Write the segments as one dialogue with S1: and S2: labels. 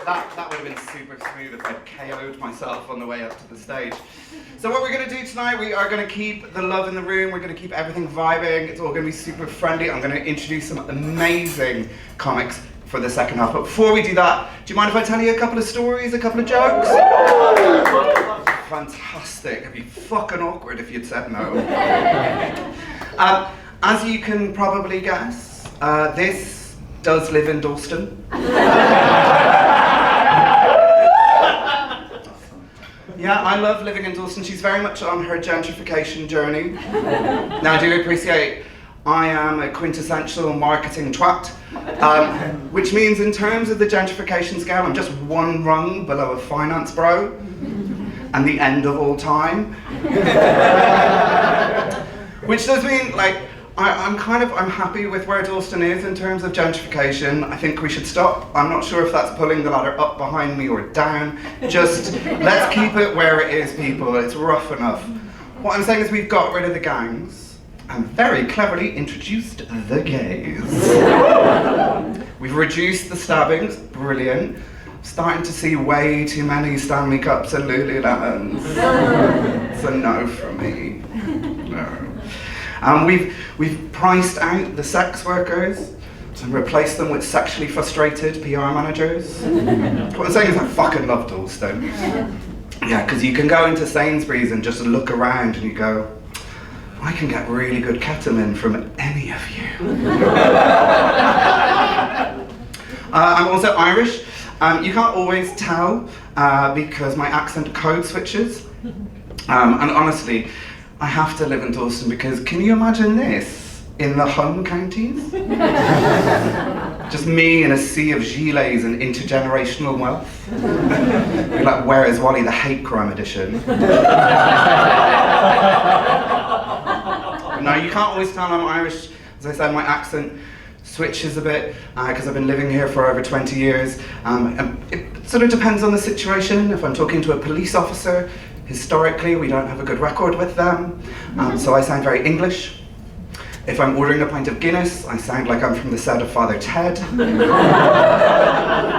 S1: That would have been super smooth if I'd KO'd myself on the way up to the stage. So what we're going to do tonight, we are going to keep the love in the room, we're going to keep everything vibing, it's all going to be super friendly. I'm going to introduce some amazing comics for the second half. But before we do that, do you mind if I tell you a couple of stories, a couple of jokes? Fantastic. It'd be fucking awkward if you'd said no. As you can probably guess, this does live in Dalston. Yeah, I love living in Dalston. She's very much on her gentrification journey. Now, I do appreciate I am a quintessential marketing twat, which means in terms of the gentrification scale, I'm just one rung below a finance bro and the end of all time. Which does mean, like, I'm happy with where Dalston is in terms of gentrification. I think we should stop. I'm not sure if that's pulling the ladder up behind me or down. Just, let's keep it where it is, people. It's rough enough. What I'm saying is we've got rid of the gangs and very cleverly introduced the gays. We've reduced the stabbings, brilliant. Starting to see way too many Stanley Cups and Lululemons. It's a no from me, no. We've priced out the sex workers and replaced them with sexually frustrated PR managers. What I'm saying is I fucking love Dalston. Yeah, because you can go into Sainsbury's and just look around and you go, I can get really good ketamine from any of you. I'm also Irish. You can't always tell because my accent code switches. And honestly, I have to live in Dalston because can you imagine this in the home counties? Just me in a sea of gilets and intergenerational wealth. Be like, where is Wally, the hate crime edition? No, you can't always tell I'm Irish. As I said, my accent switches a bit because I've been living here for over 20 years. And it sort of depends on the situation. If I'm talking to a police officer, historically we don't have a good record with them, so I sound very English. If I'm ordering a pint of Guinness, I sound like I'm from the set of Father Ted,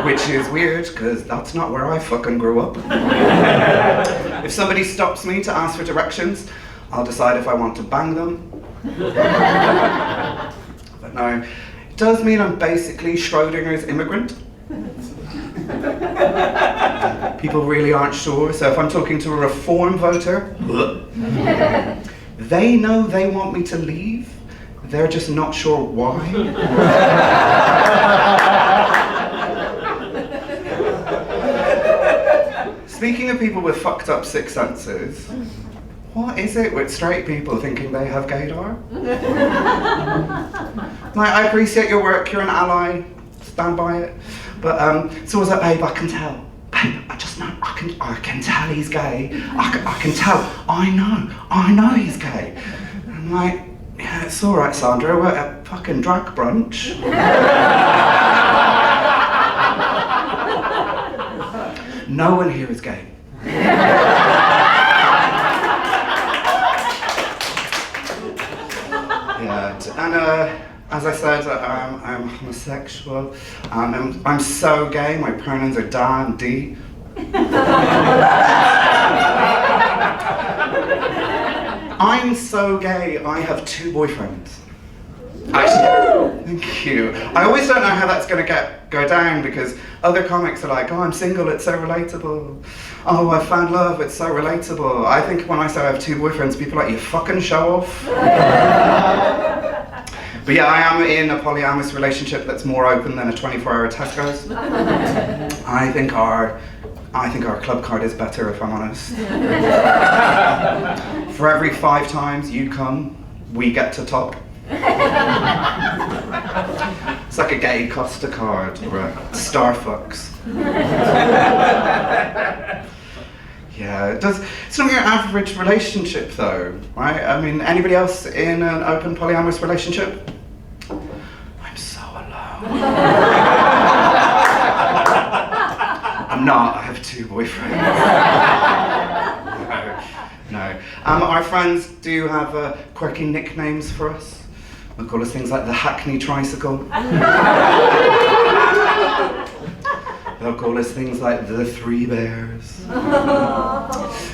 S1: which is weird because that's not where I fucking grew up. If somebody stops me to ask for directions, I'll decide if I want to bang them. But no, it does mean I'm basically Schrodinger's immigrant. People really aren't sure, so if I'm talking to a reform voter, they know they want me to leave, they're just not sure why. Speaking of people with fucked up sixth senses, what is it with straight people thinking they have gaydar? Like, I appreciate your work, you're an ally, stand by it. But it's always like, babe, I can tell. Babe, I just know, I can tell he's gay. I can tell, I know he's gay. And I'm like, yeah, it's all right, Sandra, we're at a fucking drag brunch. No one here is gay. Yeah, and as I said, I'm homosexual. I'm so gay, my pronouns are da and D. I'm so gay, I have 2 boyfriends. Actually, thank you. I always don't know how that's going to go down because other comics are like, oh, I'm single, it's so relatable. Oh, I found love, it's so relatable. I think when I say I have 2 boyfriends, people are like, you fucking show off. But yeah, I am in a polyamorous relationship that's more open than a 24-hour Tesco's. I think our club card is better, if I'm honest. For every 5 times you come, we get to top. It's like a gay Costa card or a Starfucks. Yeah, it's not your average relationship though, right? I mean, anybody else in an open polyamorous relationship? I'm so alone. I'm not, I have 2 boyfriends. No. Our friends do have quirky nicknames for us. They'll call us things like the Hackney Tricycle. They'll call us things like the three bears.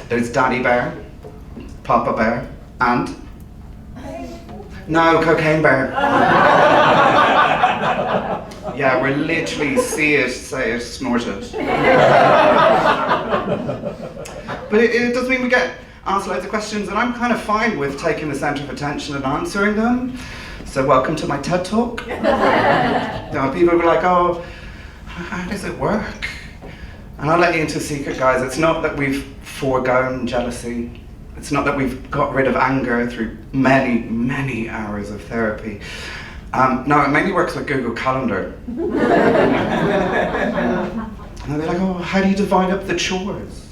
S1: There's Daddy Bear, Papa Bear, and... No, Cocaine Bear. Yeah, we're literally see it, say it, snort it. But it does mean we get asked loads of questions, and I'm kind of fine with taking the centre of attention and answering them. So welcome to my TED Talk. People will be like, oh, how does it work? And I'll let you into a secret, guys. It's not that we've foregone jealousy. It's not that we've got rid of anger through many, many hours of therapy. No, it mainly works with Google Calendar. And they're like, oh, how do you divide up the chores?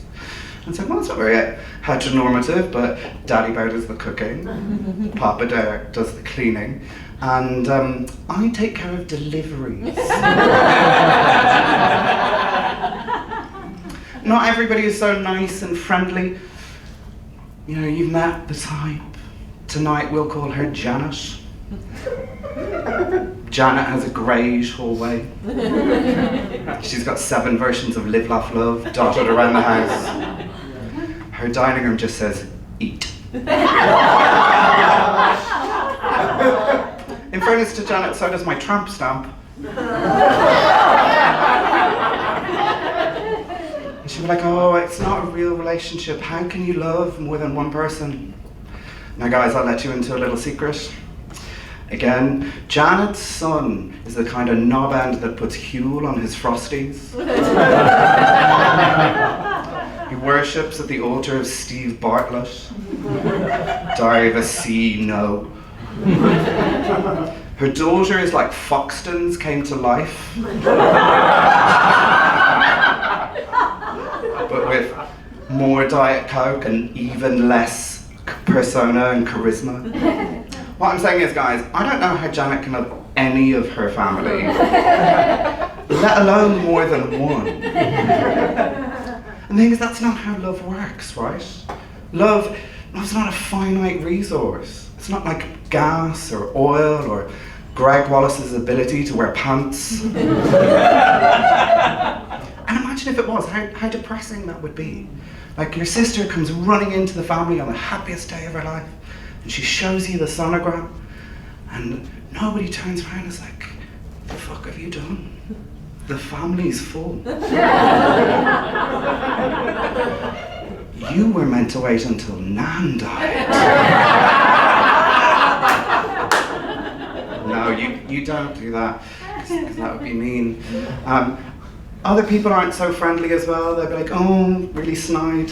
S1: And it's like, well, it's not very heteronormative, but Daddy Bear does the cooking, Papa Bear does the cleaning, and I take care of deliveries. Not everybody is so nice and friendly. You know, you've met the type. Tonight we'll call her Janet. Janet has a greyish hallway. She's got 7 versions of Live, Laugh, Love dotted around the house. Her dining room just says, eat. In fairness to Janet, so does my tramp stamp. And she'd be like, oh, it's not a real relationship. How can you love more than one person? Now guys, I'll let you into a little secret. Again, Janet's son is the kind of knob end that puts Huel on his Frosties. He worships at the altar of Steve Bartlett. Diary of a C, no. Her daughter is like Foxtons came to life. But with more Diet Coke and even less persona and charisma. What I'm saying is, guys, I don't know how Janet can love any of her family, let alone more than one. And the thing is, that's not how love works, right? Love's not a finite resource. It's not like gas or oil or Greg Wallace's ability to wear pants. And imagine if it was, how depressing that would be. Like your sister comes running into the family on the happiest day of her life, and she shows you the sonogram, and nobody turns around and is like, the fuck have you done? The family's full. You were meant to wait until Nan died. No, you don't do that, because that would be mean. Other people aren't so friendly as well. They'll be like, oh, really snide.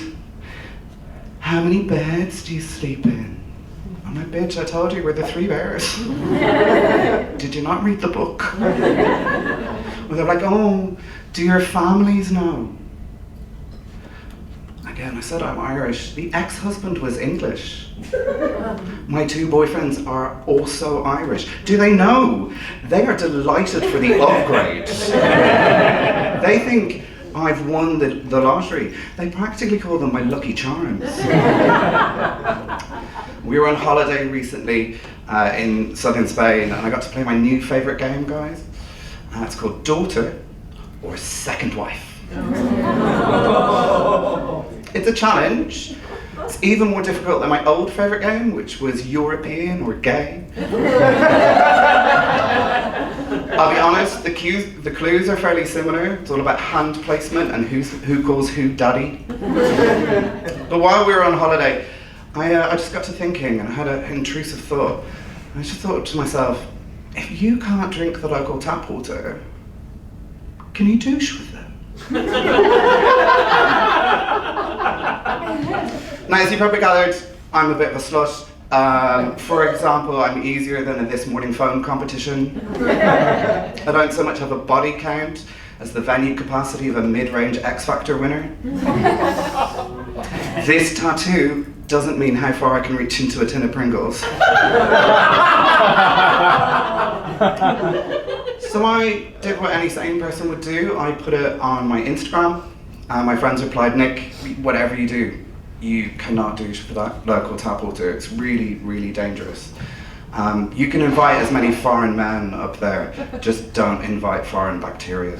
S1: How many beds do you sleep in? I'm like, bitch, I told you we're the 3 bears. Did you not read the book? Or they're like, oh, do your families know? Again, I said I'm Irish. The ex-husband was English. My 2 boyfriends are also Irish. Do they know? They are delighted for the upgrade. They think I've won the lottery. They practically call them my lucky charms. We were on holiday recently in southern Spain, and I got to play my new favourite game, guys. It's called Daughter or Second Wife. It's a challenge. It's even more difficult than my old favourite game, which was European or Gay. I'll be honest, the clues are fairly similar. It's all about hand placement and who calls who daddy. But while we were on holiday, I just got to thinking, and I had an intrusive thought. I just thought to myself, if you can't drink the local tap water, can you douche with it? Now, as you probably gathered, I'm a bit of a slut. For example, I'm easier than in this morning phone competition. I don't so much have a body count as the venue capacity of a mid-range X Factor winner. This tattoo doesn't mean how far I can reach into a tin of Pringles. So I did what any sane person would do. I put it on my Instagram. My friends replied, Nick, whatever you do, you cannot douche for that local tap water. It's really, really dangerous. You can invite as many foreign men up there, just don't invite foreign bacteria.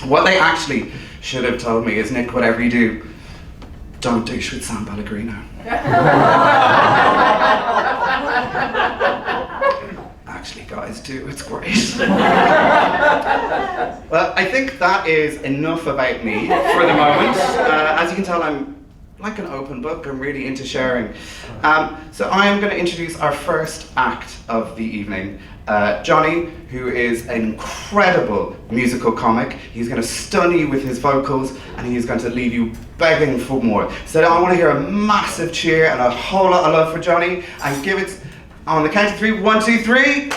S1: What they actually should have told me is, Nick, whatever you do, don't douche with San Pellegrino. Actually, guys, do, it's great. Well, I think that is enough about me for the moment. As you can tell, I'm like an open book. I'm really into sharing. So I am going to introduce our first act of the evening. Johnny, who is an incredible musical comic. He's going to stun you with his vocals, and he's going to leave you begging for more. So I want to hear a massive cheer and a whole lot of love for Johnny, and give it on the count of 3. 1, 2, 3.